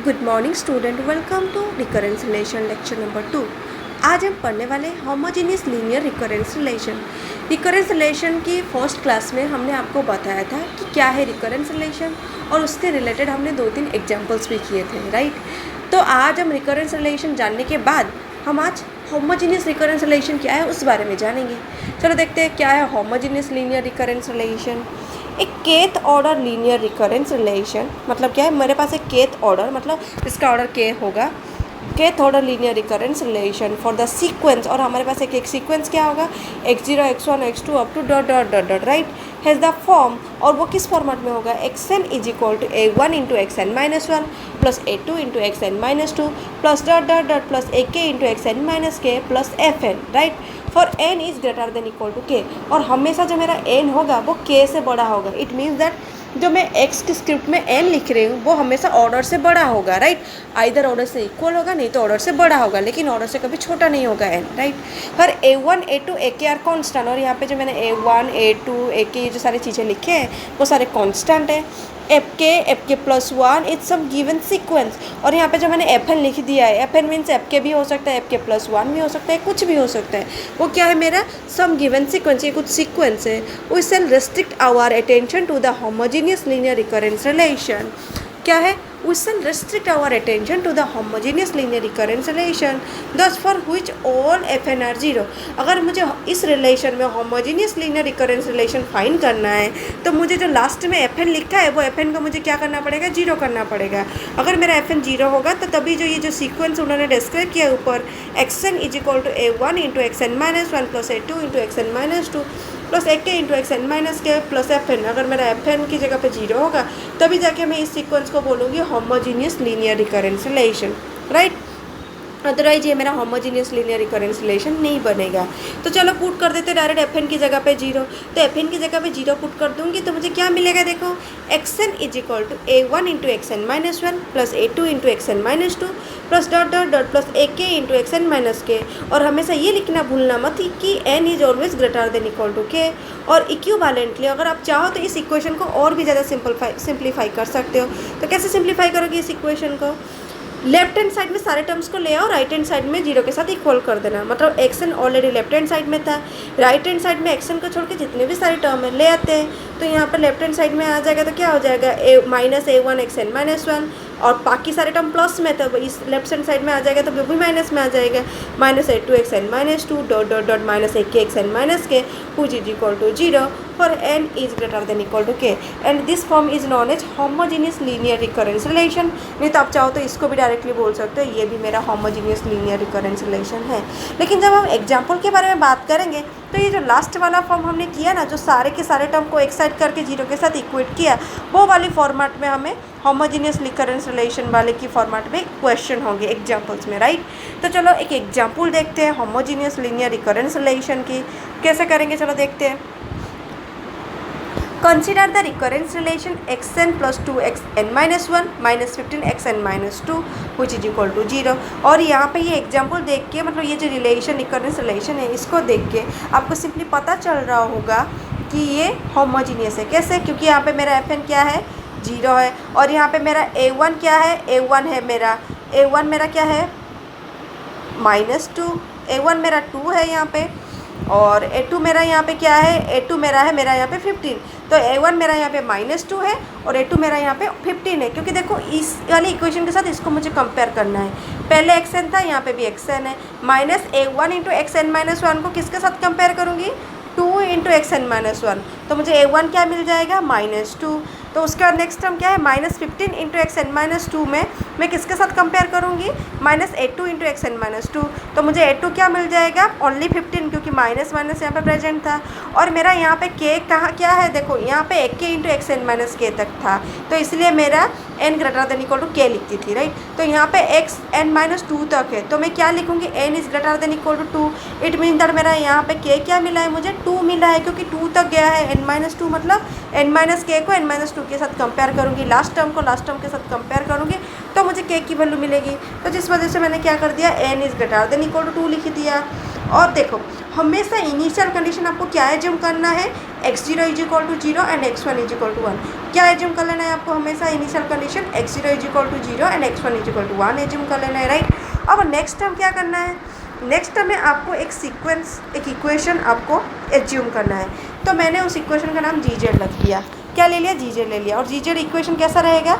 Good morning student, welcome to recurrence relation lecture number 2। आज हम पढ़ने वाले homogeneous linear recurrence relation. Recurrence relation की फर्स्ट क्लास में हमने आपको बताया था कि क्या है रिकरेंस रिलेशन और उससे रिलेटेड हमने 2-3 एग्जांपल्स भी किए थे, राइट। तो आज हम रिकरेंस रिलेशन जानने के बाद हम आज होमोजेनियस रिकरेंस रिलेशन क्या है उस बारे में जानेंगे। चलो देखते हैं क्या है होमोजेनियस लीनियर रिकरेंस रिलेशन। एक kth order linear recurrence relation मतलब क्या है, मेरे पास एक केथ ऑर्डर मतलब इसका ऑर्डर के होगा, kth order linear recurrence relation for the sequence, और हमारे पास एक सीक्वेंस क्या होगा x0 x1 x2 up to dot dot dot dot, right, has the form, और वो किस फॉर्मेट में होगा xn is equal to a1 into xn minus one plus a2 into xn minus two plus dot dot dot plus ak into xn minus k plus fn, right, for n is greater than equal to k। और हमेशा जो मेरा n होगा वो k से बड़ा होगा। It means that जो मैं x की स्क्रिप्ट में n लिख रही हूँ वो हमेशा ऑर्डर से बड़ा होगा, राइट। आइदर ऑर्डर से इक्वल होगा, नहीं तो ऑर्डर से बड़ा होगा, लेकिन ऑर्डर से कभी छोटा नहीं होगा n, राइट। पर a1 a2 ak are constant, और यहाँ पे जो मैंने a1 a2 ak ये जो सारी चीज़ें लिखे हैं वो सारे कॉन्स्टेंट हैं। fk plus one is some given sequence, और यहाँ पे जो मैंने fn लिख दिया है, fn मीन्स fk भी हो सकता है, fk प्लस वन भी हो सकता है, कुछ भी हो सकता है। वो क्या है मेरा सम गिवन सीक्वेंस, ये कुछ सीक्वेंस है। We shall restrict our attention to the homogeneous linear recurrence relation. क्या है, we shall restrict our attention to the homogeneous linear recurrence relation, thus for which all fn are 0। अगर मुझे इस relation में homogeneous linear recurrence relation find करना है तो मुझे जो लास्ट में fn लिखा है वो fn को मुझे क्या करना पड़ेगा, 0 करना पड़ेगा। अगर मेरा fn 0 होगा तो तभी जो ये जो सीक्वेंस उन्होंने डिस्क्राइब किया ऊपर xn is equal to a1 into xn minus one plus a2 into xn minus two plus ak into xn minus k plus fn, अगर मेरा fn की जगह पे 0 होगा तभी जाके मैं इस सीक्वेंस को बोलूँगी homogeneous linear recurrence relation, right. Otherwise ये मेरा होमोजेनियस लीनियर रिकरेंस रिलेशन नहीं बनेगा। तो चलो पुट कर देते डायरेक्ट fn की जगह पे 0। तो fn की जगह पे 0 पुट कर दूंगी तो मुझे क्या मिलेगा, देखो xn is equal to a1 into xn minus one plus a2 into xn minus two plus dot dot dot plus ak into xn minus k. और हमेशा ये लिखना भूलना मत कि n is always greater than equal to k। और equivalently अगर आप चाहो तो इस इक्वेशन को और भी ज़्यादा सिंप्लीफाई कर सकते हो। तो कैसे सिंप्लीफाई करोगे इस इक्वेशन को, लेफ्ट हैंड साइड में सारे टर्म्स को ले आओ, राइट हैंड साइड में 0 के साथ इक्वल कर देना। मतलब xn already left hand side में था, राइट हैंड साइड में xn को छोड़ के जितने भी सारे टर्म है ले आते हैं। तो यहाँ पर लेफ्ट हैंड साइड में आ जाएगा तो क्या हो जाएगा minus a1 xn minus one, और बाकी सारे टर्म प्लस में, तो इस लेफ्ट हैंड साइड में आ जाएगा तो वो भी माइनस में आ जाएगा, minus a2 xn minus to dot dot dot minus ak xn minus के which is equal to 0 for n is greater than equal to k, and this form is known as homogeneous linear recurrence relation। नहीं तो आप चाहो तो इसको भी directly बोल सकते हो ये भी मेरा homogeneous linear recurrence relation है। लेकिन जब हम एग्जाम्पल के बारे में बात करेंगे तो ये जो लास्ट वाला फॉर्म हमने किया ना, जो सारे के सारे टर्म को एक साइड करके 0 के साथ इक्वेट किया, वो वाली फॉर्मेट में हमें होमोजेनियस रिकरेंस रिलेशन वाले की फॉर्मेट में क्वेश्चन होंगे एग्जाम्पल्स में, राइट। तो चलो एक एग्जाम्पल देखते हैं होमोजेनियस लीनियर रिकरेंस रिलेशन की। कैसे करेंगे चलो देखते हैं। Consider the recurrence relation xn plus 2xn minus one minus 15xn minus two which is equal to 0। और यहाँ पे ये एग्जाम्पल देख के, मतलब ये जो रिलेशन रिकरेंस रिलेशन है इसको देख के आपको सिंपली पता चल रहा होगा कि ये होमोजीनियस है। कैसे, क्योंकि यहाँ पे मेरा fn क्या है 0 है, और यहाँ पे मेरा a1 क्या है, a1 है मेरा, a1 मेरा क्या है माइनस टू, a1 मेरा 2 है यहाँ पे, और a2 मेरा यहाँ पे क्या है, a2 मेरा है मेरा यहाँ पे 15। तो a1 मेरा यहाँ पे माइनस टू है और a2 मेरा यहाँ पे 15 है, क्योंकि देखो इस वाली इक्वेशन के साथ इसको मुझे कंपेयर करना है। पहले xn था, यहाँ पे भी xn है। Minus a1 into xn minus one को किसके साथ कंपेयर करूँगी, 2 इंटू xn माइनस वन, तो मुझे a1 क्या मिल जाएगा माइनस टू। तो उसके बाद नेक्स्ट टर्म क्या है minus 15 into xn minus to में मैं किसके साथ कंपेयर करूँगी, minus a2 into xn minus to. तो मुझे a2 क्या मिल जाएगा ओनली 15, क्योंकि माइनस माइनस यहाँ पे प्रेजेंट था। और मेरा यहाँ पे k कहाँ क्या है, देखो यहाँ पे ak into xn minus k तक था, तो इसलिए मेरा n greater than equal to k लिखती थी, राइट। तो यहाँ पे xn माइनस टू तक है, तो मैं क्या लिखूँगी n is greater than equal to 2। It mean that मेरा यहाँ पे k क्या मिला है, मुझे 2 मिला है, क्योंकि 2 तक गया है n माइनस टू, मतलब n माइनस k को n माइनस टू के साथ कंपेयर करूँगी, लास्ट टर्म को लास्ट टर्म के साथ कंपेयर करूँगी तो मुझे k की वैल्यू मिलेगी। तो जिस वजह से मैंने क्या कर दिया n is greater than equal to 2 लिख दिया। और देखो हमेशा इनिशियल कंडीशन आपको क्या एज्यूम करना है, x0 is equal to 0 and x1 is equal to 1। क्या एज्यूम कर लेना है आपको हमेशा initial condition x0 is equal to 0 and x1 is equal to 1 assume कर लेना है, राइट। अब नेक्स्ट टर्म क्या करना है, नेक्स्ट टर्म में आपको एक सीक्वेंस, एक इक्वेशन आपको एज्यूम करना है। तो मैंने उस इक्वेशन का नाम gz रख दिया, क्या ले लिया, gz ले लिया। और gz इक्वेशन कैसा रहेगा,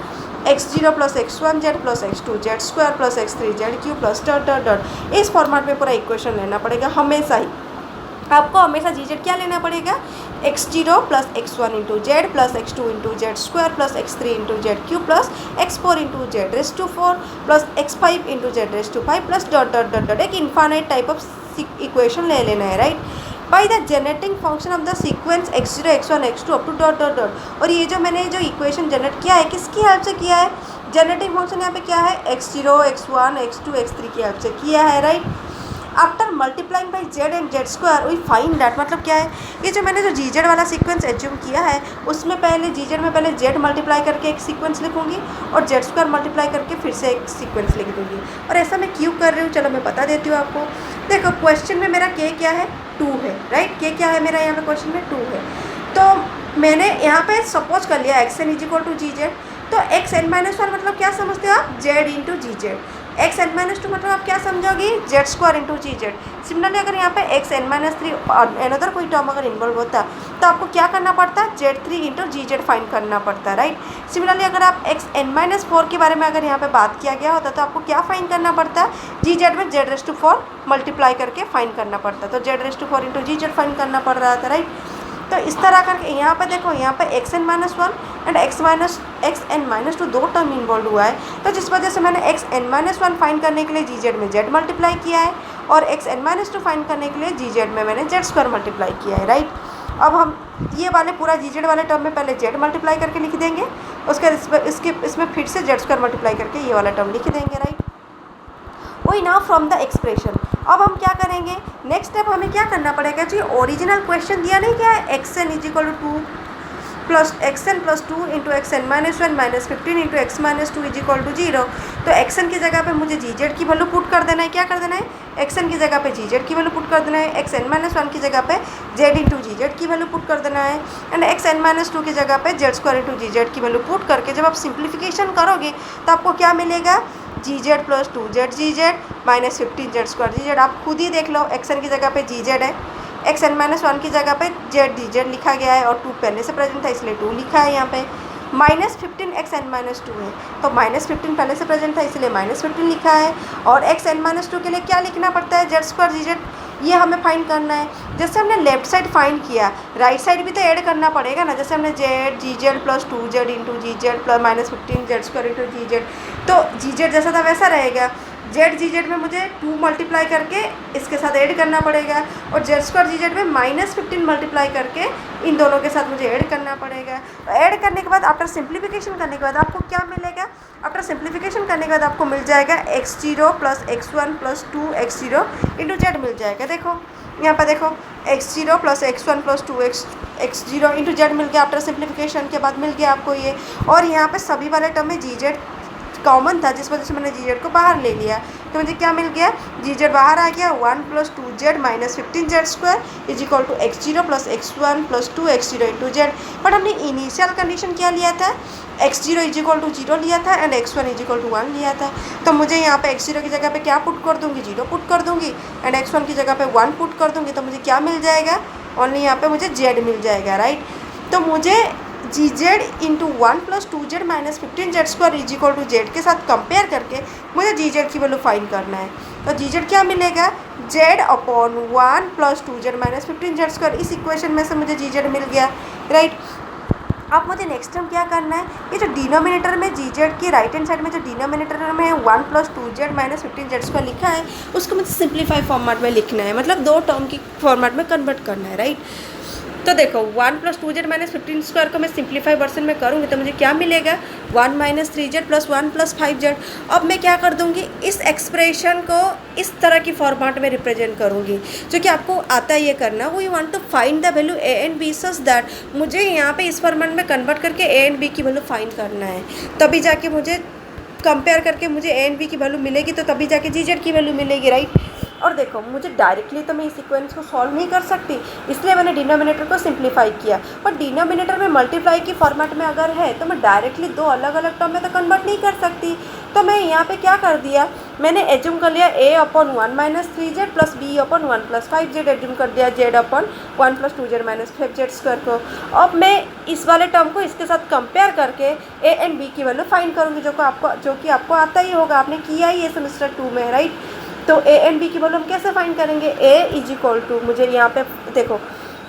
x0 plus x1z plus x2z square plus x3z Q plus dot dot dot. इस फॉर्मेट में पूरा इक्वेशन लेना पड़ेगा हमेशा ही आपको, हमेशा gz क्या लेना पड़ेगा, x0 plus x1 into z plus x2 into z square plus x3 into z cube plus x4 into z raise to 4 plus x5 into z raise to 5 plus dot dot dot dot. एक infinite type of equation ले लेना है, right. By the generating function of the sequence x0 x1 x2 up to dot dot dot. और ये जो मैंने जो equation generate किया है किसकी हेल्प से किया है, जनरेटिंग फंक्शन यहाँ पे क्या है, x0 x1 x2 x3 की हेल्प से किया है, right. After multiplying by z and z square we find that, मतलब क्या है, ये जो मैंने जो जीजेड वाला सीक्वेंस एज्यूम किया है उसमें पहले जीजेड में पहले जेड मल्टीप्लाई करके एक सीक्वेंस लिखूंगी और जेड स्क्वायर मल्टीप्लाई करके फिर से एक सीक्वेंस लिख दूंगी। और ऐसा मैं क्यों कर रही हूँ, चलो मैं बता देती हूँ आपको। देखो क्वेश्चन में मेरा के क्या है, 2 है, राइट। के क्या है मेरा यहाँ पे क्वेश्चन में 2 है। तो मैंने यहाँ पे सपोज कर लिया x n is equal to g z. तो एक्स एन माइनस 1 मतलब क्या समझते हो आप, z into g z. X n minus 2 मतलब आप क्या समझोगी, z square into g z. Similarly अगर यहाँ पे एक्स एन माइनस 3 एनदर कोई टर्म अगर इन्वॉल्व होता तो आपको क्या करना पड़ता, z 3 into g z find करना पड़ता, राइट। सिमिलरली अगर आप एक्स एन माइनस 4 के बारे में अगर यहाँ पे बात किया गया होता तो आपको क्या फाइंड करना पड़ता, जी जेड में जेड रेस टू 4 मल्टीप्लाई करके फाइंड करना पड़ता। तो z raise to 4 into g z find करना पड़ रहा था, राइट। तो इस तरह करके यहाँ पे देखो, यहाँ पे x n minus 1 and x n minus 2 दो टर्म इन्वॉल्व हुआ है। तो जिस वजह से मैंने एक्स एन माइनस 1 फाइंड करने के लिए जी जेड में जेड मल्टीप्लाई किया है और एक्स एन माइनस 2 फाइंड करने के लिए जी जेड में मैंने जेड स्क्वायर मल्टीप्लाई किया है, राइट। अब हम ये वाले पूरा जी जेड वाले टर्म में पहले जेड मल्टीप्लाई करके लिख देंगे, उसके इसमें फिर से जेड स्क्वायर मल्टीप्लाई करके ये वाला टर्म लिख देंगे, राइट। वही नाउ फ्रॉम द एक्सप्रेशन अब हम क्या करेंगे, नेक्स्ट स्टेप हमें क्या करना पड़ेगा जी, ओरिजिनल क्वेश्चन दिया नहीं क्या है, x n is equal to 2 plus x n plus 2 into x n minus 1 minus 15 into x minus 2 is equal to 0। तो एक्स एन की जगह पे मुझे जी जेड की वैल्यू पुट कर देना है, क्या कर देना है, एक्स एन की जगह पे जी जेड की वैल्यू पुट कर देना है, एक्स एन माइनस 1 की जगह पे जेड इंटू जी जेड की वैल्यू पुट कर देना है एंड एक्स एन माइनस 2 की जगह पे Z square into g z की वैल्यू पुट करके जब आप सिंप्लीफिकेशन करोगे तो आपको क्या मिलेगा, जी जेड प्लस 2z जी जेड माइनस 15 जेड स्क्वायर जी जेड। आप खुद ही देख लो, एक्स एन की जगह पे जी जेड है, एक्स एन माइनस 1 की जगह पे जेड डी जेड लिखा गया है और 2 पहले से प्रेजेंट था इसलिए 2 लिखा है यहाँ पे। माइनस 15 एक्स एन माइनस 2 है तो माइनस 15 पहले से प्रेजेंट था इसलिए माइनस 15 लिखा है। और एक्स एन माइनस 2 के लिए क्या लिखना पड़ता है, जेड स्क्वायर जी जेड, ये हमें फाइंड करना है। जैसे हमने लेफ्ट साइड फाइंड किया, राइट साइड भी तो ऐड करना पड़ेगा ना। जैसे हमने z g z plus 2z into g z plus minus 15 z square into g z, तो जी जेड जैसा था वैसा रहेगा। जेड जी जेड में मुझे 2 मल्टीप्लाई करके इसके साथ ऐड करना पड़ेगा और जेड स्क्वायर जी जेड में माइनस 15 मल्टीप्लाई करके इन दोनों के साथ मुझे ऐड करना पड़ेगा। तो ऐड करने के बाद आफ्टर सिंप्लीफिकेशन करने के बाद आपको क्या मिलेगा, आफ्टर सिंप्लीफिकेशन करने के बाद आपको मिल जाएगा x0 plus x1 plus 2x0 into z मिल जाएगा। देखो यहाँ पर देखो x0 plus x1 plus 2x0 into z मिल गया, आफ्टर सिंप्लीफिकेशन के बाद मिल गया आपको ये। और यहाँ पे सभी वाले टर्म में जी जेड कॉमन था जिस वजह से मैंने जी जेड को बाहर ले लिया, तो मुझे क्या मिल गया, जी जेड बाहर आ गया 1 plus 2z minus 15 z square is equal to x0 plus x1 plus 2x0 into z. But हमने इनिशियल कंडीशन क्या लिया था, x0 इज इक्वल टू 0 लिया था and x1 is equal to 1 लिया था। तो मुझे यहाँ पे x0 की जगह पे क्या पुट कर दूँगी, 0 पुट कर दूँगी एंड x1 की जगह पे 1 पुट कर दूँगी। तो मुझे क्या मिल जाएगा, ओनली यहाँ पे मुझे z मिल जाएगा, राइट। तो मुझे g z into 1 plus 2z minus 15 z square is equal to z के साथ कंपेयर करके मुझे जी जेड की वैल्यू फाइंड करना है। तो जी जेड क्या मिलेगा, z upon 1 plus 2z minus 15 z square. इस इक्वेशन में से मुझे जी जेड मिल गया, राइट। अब मुझे नेक्स्ट टाइम क्या करना है, ये जो डिनोमिनेटर में जी जेड की राइट हैंड साइड में जो डिनोमिनेटर में 1 plus 2z minus 15 z square लिखा है उसको मुझे सिंप्लीफाई फॉर्मेट में लिखना है, मतलब 2 टर्म की फॉर्मेट में कन्वर्ट करना है, राइट। तो देखो 1 प्लस 2z माइनस 15 स्क्वायर को मैं सिंप्लीफाई वर्जन में करूँगी तो मुझे क्या मिलेगा, 1 minus 3z plus 1 plus 5z। अब मैं क्या कर दूँगी, इस एक्सप्रेशन को इस तरह की फॉर्मेट में रिप्रेजेंट करूँगी जो कि आपको आता है ये करना। We want to find the value a and b such that मुझे यहाँ पे इस फॉर्मेट में कन्वर्ट करके a एंड b की वैल्यू फाइंड करना है, तभी जाके मुझे कंपेयर करके मुझे a एंड b की वैल्यू मिलेगी, तो तभी जाके जी जेड की वैल्यू मिलेगी, राइट। और देखो मुझे डायरेक्टली तो मैं इस सीक्वेंस को सॉल्व नहीं कर सकती, इसलिए मैंने डिनोमिनेटर को सिंप्लीफाई किया। पर डिनोमिनेटर में मल्टीप्लाई की फॉर्मेट में अगर है तो मैं डायरेक्टली दो अलग अलग टर्म में तो कन्वर्ट नहीं कर सकती। तो मैं यहाँ पे क्या कर दिया, मैंने एज्यूम कर लिया a/1 - 3z plus b/1 + 5z assume कर दिया z/1 + 2z - 5z स्क्वायर को। अब मैं इस वाले टर्म को इसके साथ कंपेयर करके a एंड b की वैल्यू फाइंड करूँगी, जो कि आपको आता ही होगा, आपने किया ही है सेमेस्टर 2 में, राइट। तो a एंड b की वैल्यू हम कैसे फाइंड करेंगे, a = मुझे यहाँ पे देखो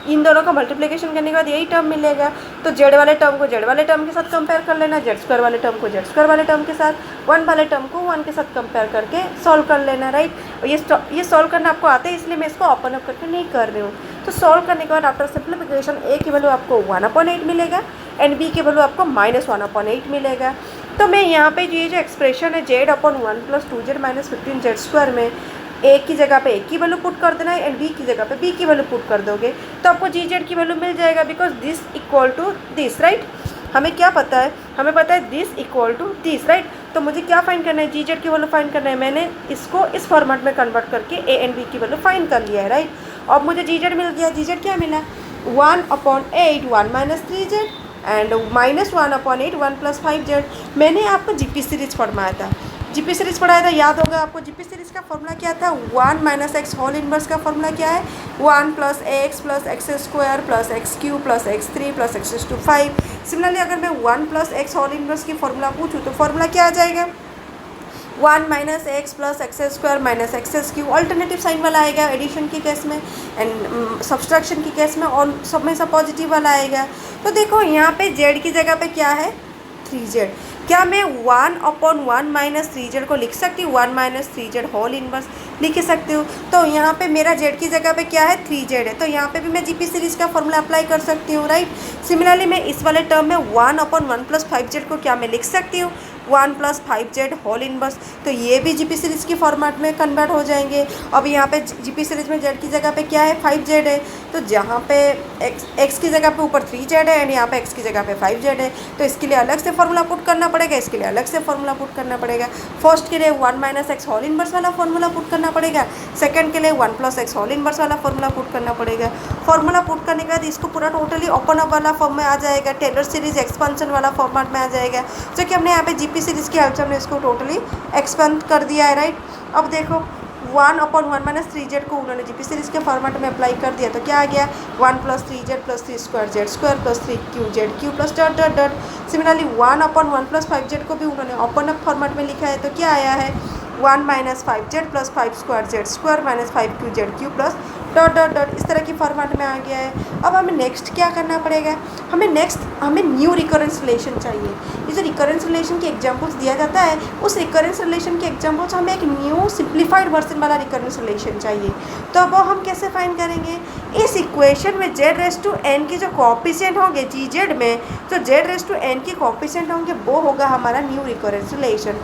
इन दोनों का मल्टीप्लिकेशन करने के बाद यही टर्म मिलेगा। तो जेड वाले टर्म को जेड वाले टर्म के साथ कंपेयर कर लेना, जेड स्क्वायर वाले टर्म को जेड स्क्वायर वाले टर्म के साथ, 1 वाले टर्म को 1 के साथ कंपेयर करके सॉल्व कर लेना, राइट। और ये सॉल्व करना आपको आता है, इसलिए मैं इसको ओपन अप करके नहीं कर रही हूँ। तो सॉल्व करने के बाद आफ्टर सिंप्लीफिकेशन a की वैल्यू आपको 1/8 मिलेगा एंड b की वैल्यू आपको -1/8 मिलेगा। तो मैं यहाँ पे ये जो एक्सप्रेशन है z/1 + 2z - 15z स्क्वायर में a की जगह पे a की वैल्यू पुट कर देना है एंड b की जगह पे b की वैल्यू पुट कर दोगे तो आपको gz की वैल्यू मिल जाएगा, because this equal to this, right. हमें क्या पता है, हमें पता है this equal to this, right. तो मुझे क्या फाइंड करना है, gz की वैल्यू फाइंड करना है। मैंने इसको इस फॉर्मेट में कन्वर्ट करके a एंड b की वैल्यू फाइंड कर लिया है, राइट। अब मुझे gz मिल गया। gz क्या मिला, 1/8 1 - 3z एंड -1/8 1 + 5z। मैंने आपको जीपी सीरीज पढ़ाया था, जीपी सीरीज पढ़ाया था, याद होगा आपको। जीपी सीरीज का फॉर्मूला क्या था, 1 - x होल इनवर्स का फॉर्मूला क्या है, 1 + x + x² + x³ + x3 + x⁵. Similarly अगर मैं 1 + x होल इनवर्स की फॉर्मूला पूछूँ तो फॉर्मूला क्या आ जाएगा, 1 - x + x² - x³ alternative sign वाला आएगा एडिशन के केस में एंड सब्सट्रैक्शन की केस में, और सब में सब पॉजिटिव वाला आएगा। तो देखो यहाँ पे z की जगह पे क्या है, 3z। क्या मैं 1/1 - 3z को लिख सकती हूँ, 1 - 3z होल इनवर्स लिख सकती हूँ। तो यहाँ पे मेरा z की जगह पे क्या है, 3z है। तो यहाँ पे भी मैं जीपी सीरीज का फॉर्मूला अप्लाई कर सकती हूँ, राइट। सिमिलरली मैं इस वाले टर्म में 1/1 + 5z को क्या मैं लिख सकती हूँ, 1 + 5z होल इनवर्स। तो ये भी जीपी सीरीज की फॉर्मेट में कन्वर्ट हो जाएंगे। अब यहाँ पे जीपी सीरीज में z की जगह पे क्या है, 5z है। तो जहाँ पे x की जगह पे ऊपर 3z है एंड यहाँ पे x की जगह पे 5z है। तो इसके लिए अलग से फॉर्मूला पुट करना पड़ेगा, इसके लिए अलग से फॉर्मूला पुट करना पड़ेगा। फर्स्ट के लिए 1 - x होल इनवर्स वाला फॉर्मूला पुट करना पड़ेगा, सेकंड के लिए 1 + x होल इनवर्स वाला फॉर्मूला पुट करना पड़ेगा। फॉर्मूला पुट करने के बाद इसको पूरा टोटली ओपन अप वाला फॉर्म में आ जाएगा, टेलर सीरीज एक्सपेंशन वाला फॉर्मेट में आ जाएगा, जो कि हमने यहाँ पे जीपी सीरीज की हेल्प से हमने इसको टोटली एक्सपेंड कर दिया है, राइट। अब देखो 1/1 - 3z को उन्होंने जीपी सीरीज के फॉर्मेट में अप्लाई कर दिया, तो क्या आ गया, 1 + 3z + 3² z² + 3qz³ + dot dot dot. Similarly 1/1 + 5z को भी उन्होंने ओपन अप फॉर्मेट में लिखा है, तो क्या आया है, 1 - 5z + 5² z² - 5qz³ + dot dot dot. इस तरह की फॉर्मेट में आ गया है। अब हमें नेक्स्ट क्या करना पड़ेगा, हमें न्यू रिकरेंस रिलेशन चाहिए। ये जो रिकरेंस रिलेशन के एग्जांपल्स दिया जाता है, उस रिकरेंस रिलेशन के एग्जांपल्स हमें एक न्यू सिंप्लीफाइड वर्जन वाला रिकरेंस रिलेशन चाहिए। तो अब हम कैसे फाइंड करेंगे, इस इक्वेशन में z⁻n की जो कोएफिशिएंट होंगे gz में, जो z⁻n की कोएफिशिएंट होंगे वो होगा हमारा न्यू रिकरेंस रिलेशन।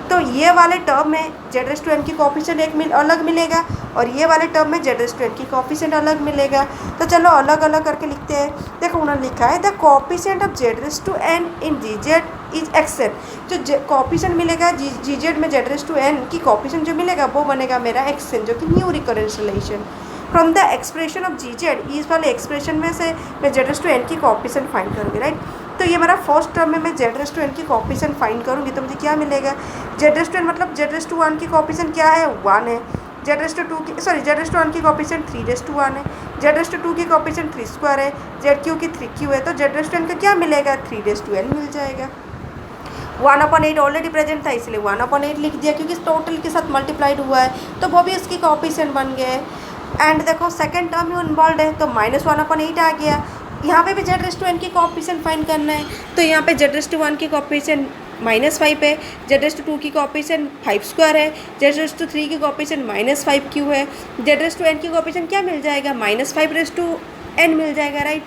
तो ये वाले टर्म में z⁻n की कोएफिशिएंट अलग मिलेगा और ये वाले टर्म में z⁻n की कोएफिशिएंट अलग मिलेगा। तो चलो अलग अलग करके लिखते हैं। देखो उन्होंने लिखा है the coefficient of z⁻n in gz is xn। जो कोएफिशिएंट मिलेगा gz में z⁻n की कोएफिशिएंट जो मिलेगा वो बनेगा मेरा xn, जो कि new recurrence relation. From the expression of gz, इस वाले एक्सप्रेशन में से मैं z⁻n की कोएफिशिएंट फाइंड करूँगी, राइट। तो ये मेरा फर्स्ट टर्म में मैं z⁻n की कोएफिशिएंट फाइंड करूँगी, तो मुझे क्या मिलेगा, z⁻n मतलब z⁻1 की कोएफिशिएंट क्या है, 1 है। z⁻1 की कोएफिशिएंट 3⁻1 है, z⁻2 की कोएफिशिएंट 3² है, z³ की 3q है। तो z⁻n का क्या मिलेगा, 3⁻n मिल जाएगा। 1/8 ऑलरेडी प्रेजेंट था, इसलिए 1/8 लिख दिया, क्योंकि टोटल के साथ मल्टीप्लाइड हुआ है, तो वो भी इसकी कोएफिशिएंट बन गए। एंड देखो सेकंड टर्म में इन्वॉल्व है, तो -1/8 आ गया। यहाँ पे भी z⁻n की कोएफिशिएंट फाइंड करना है, तो यहाँ पे z⁻1 की कोएफिशिएंट -5 है, z⁻2 की कोएफिशिएंट 5² है, z⁻3 की कोएफिशिएंट -5q है। z⁻n की कोएफिशिएंट क्या मिल जाएगा, -5n मिल जाएगा, राइट।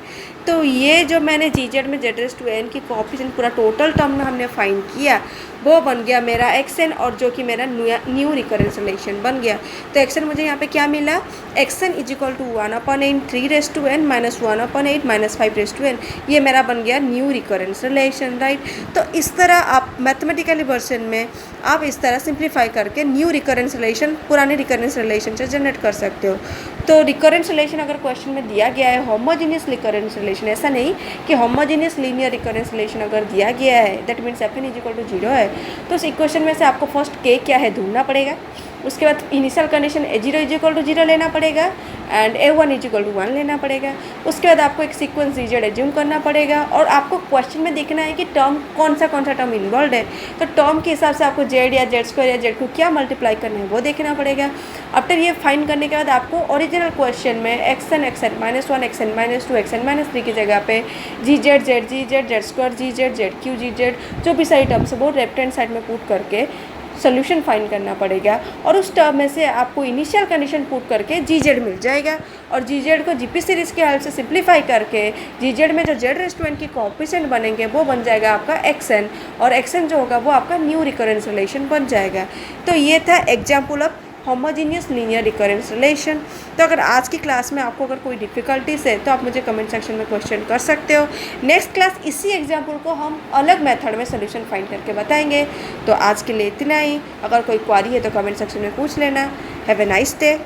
तो ये जो मैंने gz में z⁻n की कोएफिशिएंट पूरा टोटल टर्म हमने फाइंड किया, वो बन गया मेरा एक्सन, और जो कि मेरा न्यू रिकरेंस रिलेशन बन गया। तो एक्सन मुझे यहाँ पे क्या मिला, x n is equal to 1/8 3n minus 1/8 minus 5n, ये मेरा बन गया न्यू रिकरेंस रिलेशन, राइट। तो इस तरह आप मैथमेटिकली वर्जन में आप इस तरह सिंप्लीफाई करके न्यू रिकरेंस रिलेशन पुराने रिकरेंस रिलेशन से जनरेट कर सकते हो। तो रिकरेंस रिलेशन अगर क्वेश्चन में दिया गया है होमोजीनियस रिकरेंस रिलेशन, ऐसा नहीं कि होमोजीनियस लीनियर रिकरेंस रिलेशन अगर दिया गया है that means Fn is equal to 0 है, तो उस इक्वेशन में से आपको फर्स्ट k क्या है ढूंढना पड़ेगा। उसके बाद initial condition a0 is equal to 0 लेना पड़ेगा and a1 is equal to 1 लेना पड़ेगा। उसके बाद आपको एक सीक्वेंस dz एज्यूम करना पड़ेगा, और आपको क्वेश्चन में देखना है कि टर्म कौन सा टर्म इन्वॉल्व है। तो टर्म के हिसाब से आपको z या z² या z को क्या मल्टीप्लाई करना है वो देखना पड़ेगा। आफ्टर ये फाइंड करने के बाद आपको ओरिजिनल क्वेश्चन में xn -1 xn -2 xn -3 की जगह पे gz zg z² gz zq gz जो भी सारी टर्म्स है वो लेफ्ट हैंड साइड में पुट करके सोल्यूशन फाइंड करना पड़ेगा, और उस टर्म में से आपको इनिशियल कंडीशन पुट करके gz मिल जाएगा, और gz को जीपी सीरीज़ के हेल्प से सिंप्लीफाई करके gz में जो z⁻n की कोएफिशिएंट बनेंगे वो बन जाएगा आपका xn, और xn जो होगा वो आपका न्यू रिकरेंस रिलेशन बन जाएगा। तो ये था example of homogeneous linear recurrence relation. तो अगर आज की क्लास में आपको अगर कोई डिफ़िकल्टीज है तो आप मुझे कमेंट सेक्शन में क्वेश्चन कर सकते हो। नेक्स्ट क्लास इसी एग्जाम्पल को हम अलग मेथड में सोल्यूशन फाइंड करके बताएंगे। तो आज के लिए इतना ही, अगर कोई क्वारी है तो कमेंट सेक्शन में पूछ लेना। Have a nice day.